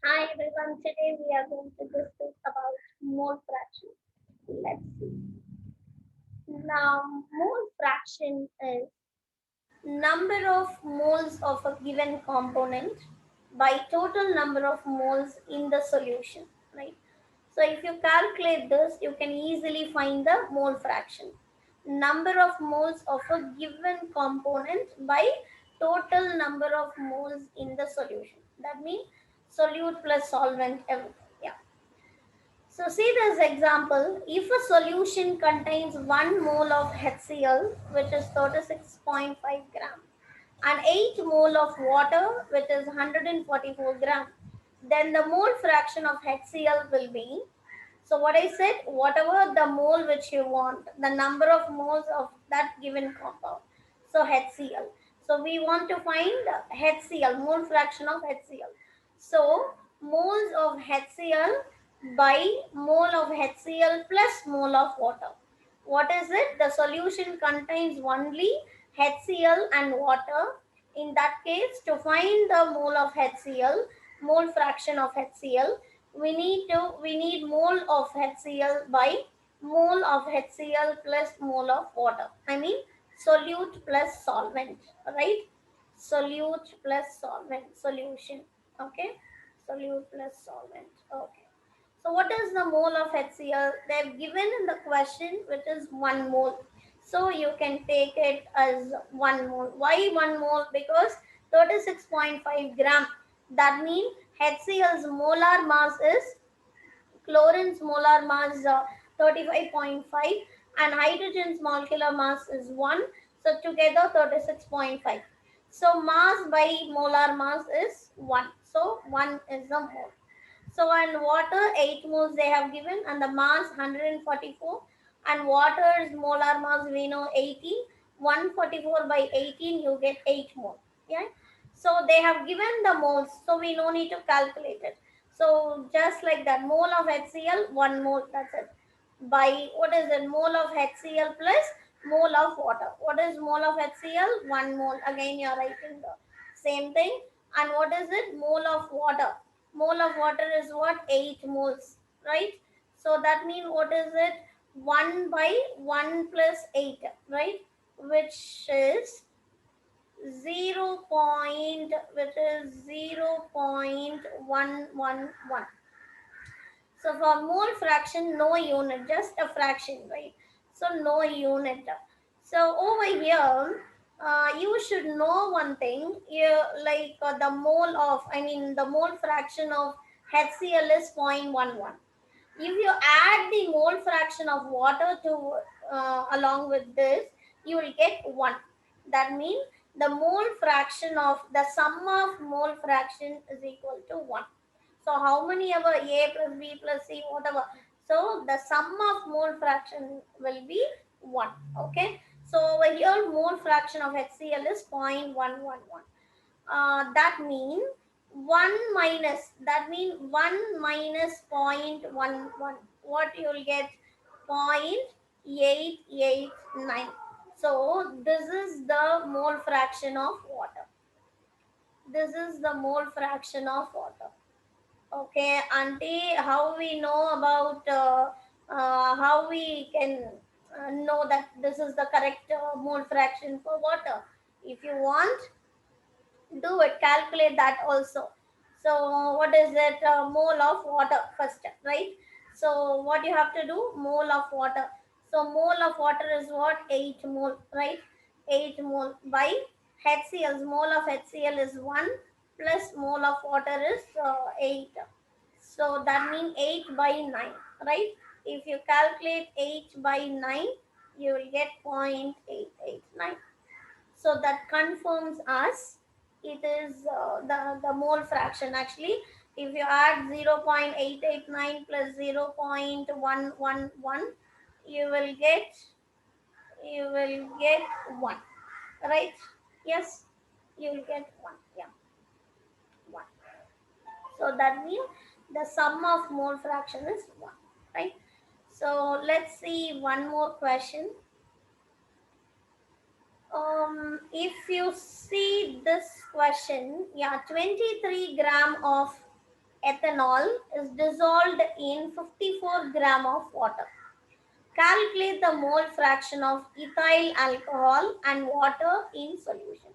Hi everyone, today we are going to discuss about mole fraction. Let's see. Now, mole fraction is number of moles of a given component by total number of moles in the solution, right? So if you calculate this, you can easily find the mole fraction. Number of moles of a given component by total number of moles in the solution. That means solute plus solvent, everything. Yeah. So see this example. If a solution contains 1 mole of HCl, which is 36.5 gram, and 8 mole of water, which is 144 gram, then the mole fraction of HCl will be, so what I said, whatever the mole which you want, the number of moles of that given compound. So HCl. So we want to find HCl, mole fraction of HCl. So moles of HCl by mole of HCl plus mole of water. What is it? The solution contains only HCl and water. In that case, to find the mole of HCl, mole fraction of HCl, we need mole of HCl by mole of HCl plus mole of water. I mean solute plus solvent, right? Solute plus solvent, solution. Okay, solute plus solvent. Okay. So what is the mole of HCl? They've given in the question, which is 1 mole. So you can take it as 1 mole. Why 1 mole? Because 36.5 gram. That means HCl's molar mass is, chlorine's molar mass 35.5, and hydrogen's molecular mass is 1. So together 36.5. So mass by molar mass is 1. So 1 is the mole. So and water 8 moles they have given, and the mass 144, and water's molar mass we know 18. 144 by 18 you get 8 mole. Yeah. So they have given the moles, so we no need to calculate it. So just like that, mole of HCl 1 mole, that's it. By what is it? Mole of HCl plus mole of water. What is mole of HCl? 1 mole. Again you are writing the same thing. And what is it? Mole of water. Mole of water is what? 8 moles, right? So that means what is it? 1 by 1 plus 8, right? Which is 0 point, which is 0.111. So for mole fraction, no unit, just a fraction, right? So no unit. So over here, you should know one thing. You like the mole of, I mean, the mole fraction of HCl is 0.11. If you add the mole fraction of water to along with this, you will get 1. That means the mole fraction of the sum of mole fraction is equal to 1. So how many ever A plus B plus C, whatever. So the sum of mole fraction will be 1. Okay. So over here mole fraction of HCl is 0.111. That means 1 minus, that means 1 minus 0.11. What you will get? 0.889. So this is the mole fraction of water. This is the mole fraction of water. Okay, auntie, how we know about how we can know that this is the correct mole fraction for water? If you want, do it, calculate that also. So what is it? Mole of water first, right? So what you have to do? Mole of water. So mole of water is what? 8 mole, right? 8 mole by HCl's mole of HCl is 1 plus mole of water is 8. So that means 8 by 9, right? If you calculate 8 by 9, you will get 0.889. So that confirms us it is the mole fraction. Actually, if you add 0.889 plus 0.111, you will get, you will get 1, right? Yes, you will get 1. Yeah, 1. So that means the sum of mole fraction is 1, right? So let's see one more question. If you see this question, yeah, 23 gram of ethanol is dissolved in 54 gram of water. Calculate the mole fraction of ethyl alcohol and water in solution.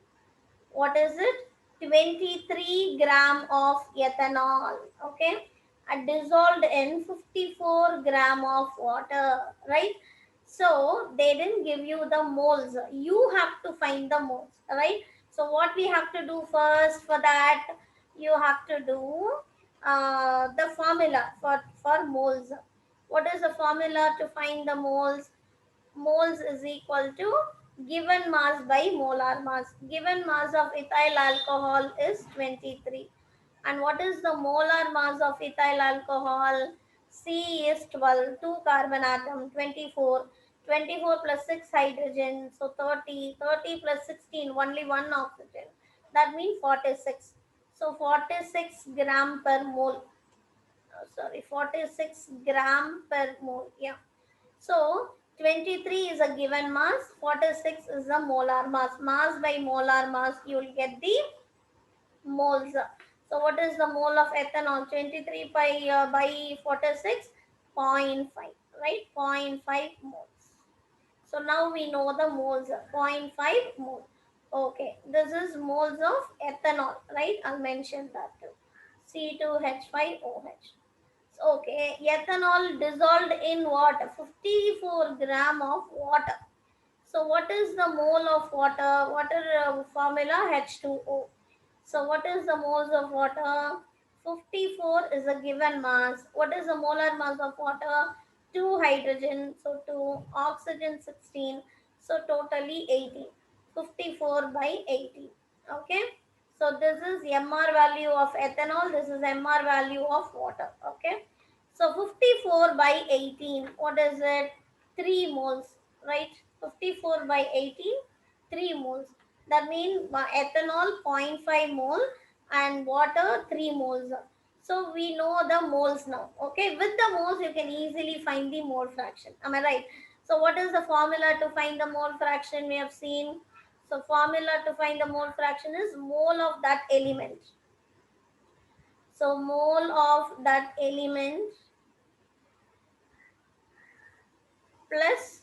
What is it? 23 gram of ethanol. Okay, dissolved in 54 gram of water, right? So they didn't give you the moles, you have to find the moles, right? So what we have to do first for that, you have to do the formula for moles. What is the formula to find the moles? Moles is equal to given mass by molar mass. Given mass of ethyl alcohol is 23. And what is the molar mass of ethyl alcohol? C is 12, 2 carbon atom, 24. 24 plus 6 hydrogen, so 30. 30 plus 16, only 1 oxygen. That means 46. So 46 gram per mole. Sorry, 46 gram per mole. Yeah. So 23 is a given mass, 46 is the molar mass. Mass by molar mass, you will get the moles. So what is the mole of ethanol? 23 by 46, 0.5, right? 0.5 moles. So now we know the moles, 0.5 mole. Okay, this is moles of ethanol, right? I'll mention that too. C2H5OH. Okay, ethanol dissolved in water, 54 gram of water. So what is the mole of water? Water formula H2O. So what is the moles of water? 54 is a given mass. What is the molar mass of water? 2 hydrogen, so 2 oxygen 16, so totally 80. 54 by 80. Okay. So this is MR value of ethanol. This is MR value of water. Okay. So 54 by 18. What is it? 3 moles, right? 54 by 18, 3 moles. That means ethanol 0.5 mole and water 3 moles. So we know the moles now. Okay, with the moles you can easily find the mole fraction. Am I right? So what is the formula to find the mole fraction we have seen? So formula to find the mole fraction is mole of that element. So mole of that element plus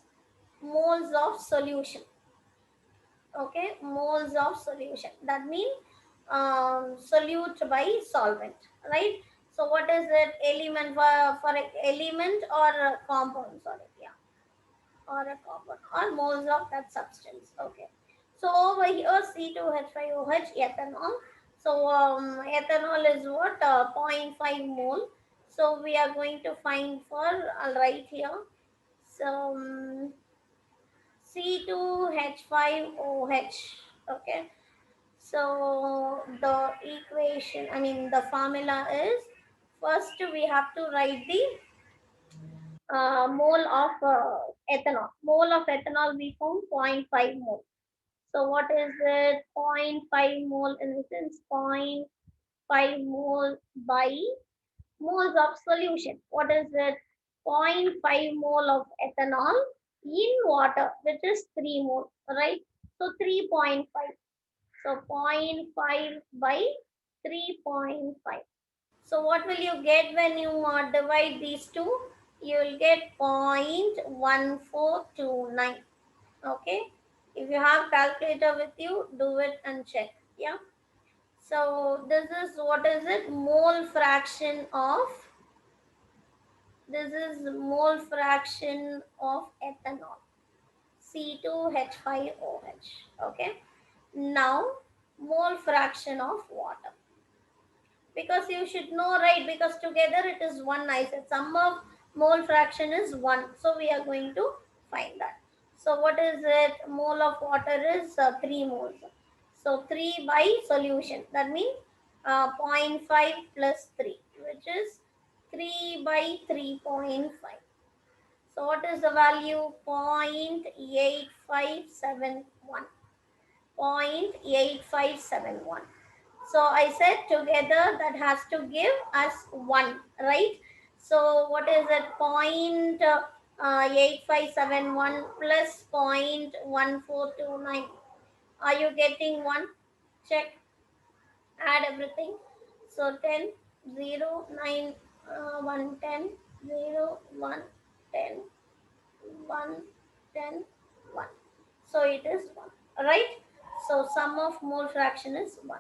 moles of solution. Okay, moles of solution, that means solute by solvent, right? So what is it? Element for element or a compound, sorry, yeah, or a compound or moles of that substance. Okay, so over here C2H5OH ethanol. So ethanol is what, 0.5 mole. So we are going to find for, I'll write here. So C2H5OH. Okay. So the equation, I mean the formula is, first we have to write the mole of ethanol. Mole of ethanol we found 0.5 mole. So what is it? 0.5 mole in the sense 0.5 mole by moles of solution. What is it? 0.5 mole of ethanol in water, which is 3 mole, right? So 3.5. So 0.5 by 3.5. So what will you get when you divide these two? You will get 0.1429. Okay. If you have calculator with you, do it and check. Yeah. So this is, what is it? Mole fraction of, this is mole fraction of ethanol. C2H5OH. Okay. Now mole fraction of water. Because you should know, right? Because together it is one. I said sum of mole fraction is 1. So we are going to find that. So what is it? Mole of water is 3 moles. So 3 by solution. That means 0.5 plus 3, which is 3 by 3.5. So what is the value? 0.8571. 0.8571. So I said together that has to give us 1, right? So what is it? 0.8571 plus 0.1429. Are you getting 1? Check. Add everything. So 10. 0, 9, 1, 10, 0, 1, 10, 1, 10, 1. So it is 1, right? So sum of mole fraction is 1.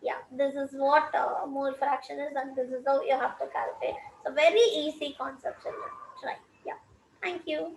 Yeah, this is what mole fraction is, and this is how you have to calculate. So very easy concept, children. Try. Yeah. Thank you.